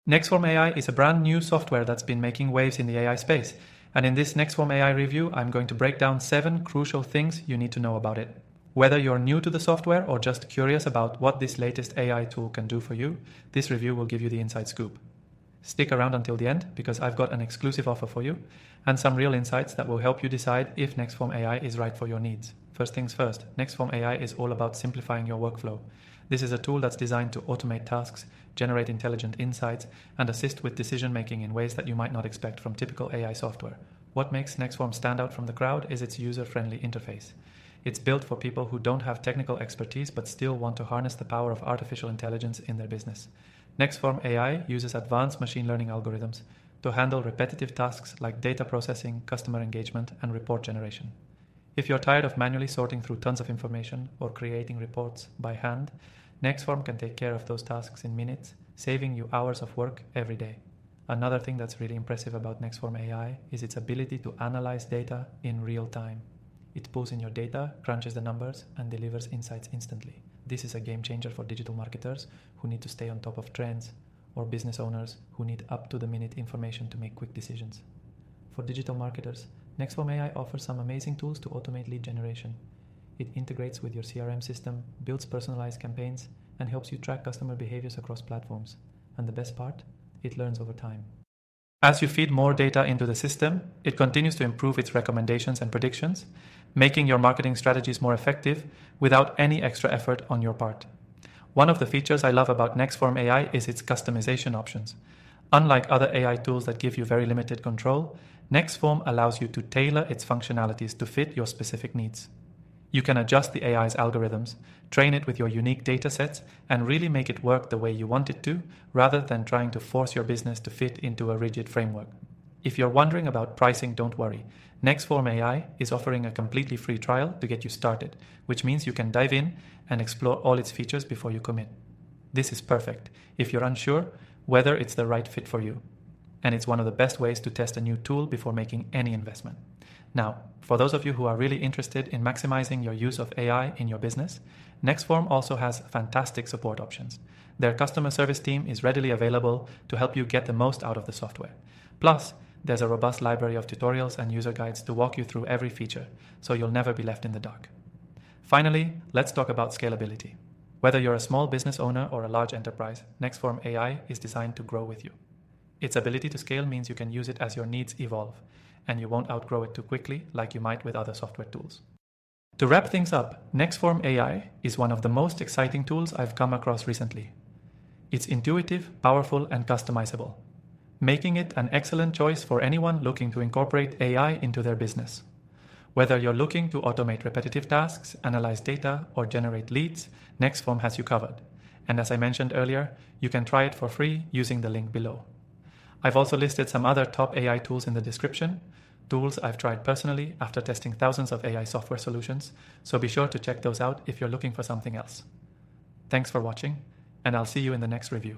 Nexform AI is a brand new software that's been making waves in the AI space. And in this Nexform AI review, I'm going to break down 7 crucial things you need to know about it. Whether you're new to the software or just curious about what this latest AI tool can do for you, this review will give you the inside scoop. Stick around until the end because I've got an exclusive offer for you and some real insights that will help you decide if Nexform AI is right for your needs. First things first, Nexform AI is all about simplifying your workflow. This is a tool that's designed to automate tasks, generate intelligent insights, and assist with decision making in ways that you might not expect from typical AI software. What makes Nexform stand out from the crowd is its user-friendly interface. It's built for people who don't have technical expertise but still want to harness the power of artificial intelligence in their business. Nexform AI uses advanced machine learning algorithms to handle repetitive tasks like data processing, customer engagement, and report generation. If you're tired of manually sorting through tons of information or creating reports by hand, Nexform can take care of those tasks in minutes, saving you hours of work every day. Another thing that's really impressive about Nexform AI is its ability to analyze data in real time. It pulls in your data, crunches the numbers, and delivers insights instantly. This is a game changer for digital marketers who need to stay on top of trends, or business owners who need up-to-the-minute information to make quick decisions. For digital marketers, Nexform AI offers some amazing tools to automate lead generation. It integrates with your CRM system, builds personalized campaigns, and helps you track customer behaviors across platforms. And the best part? It learns over time. As you feed more data into the system, it continues to improve its recommendations and predictions, making your marketing strategies more effective without any extra effort on your part. One of the features I love about Nexform AI is its customization options. Unlike other AI tools that give you very limited control, Nexform allows you to tailor its functionalities to fit your specific needs. You can adjust the AI's algorithms, train it with your unique data sets, and really make it work the way you want it to, rather than trying to force your business to fit into a rigid framework. If you're wondering about pricing, don't worry. Nexform AI is offering a completely free trial to get you started, which means you can dive in and explore all its features before you commit. This is perfect if you're unsure whether it's the right fit for you. And it's one of the best ways to test a new tool before making any investment. Now, for those of you who are really interested in maximizing your use of AI in your business, Nexform also has fantastic support options. Their customer service team is readily available to help you get the most out of the software. Plus, there's a robust library of tutorials and user guides to walk you through every feature, so you'll never be left in the dark. Finally, let's talk about scalability. Whether you're a small business owner or a large enterprise, Nexform AI is designed to grow with you. Its ability to scale means you can use it as your needs evolve, and you won't outgrow it too quickly like you might with other software tools. To wrap things up, Nexform AI is one of the most exciting tools I've come across recently. It's intuitive, powerful, and customizable, making it an excellent choice for anyone looking to incorporate AI into their business. Whether you're looking to automate repetitive tasks, analyze data, or generate leads, Nexform has you covered. And as I mentioned earlier, you can try it for free using the link below. I've also listed some other top AI tools in the description, tools I've tried personally after testing thousands of AI software solutions, so be sure to check those out if you're looking for something else. Thanks for watching, and I'll see you in the next review.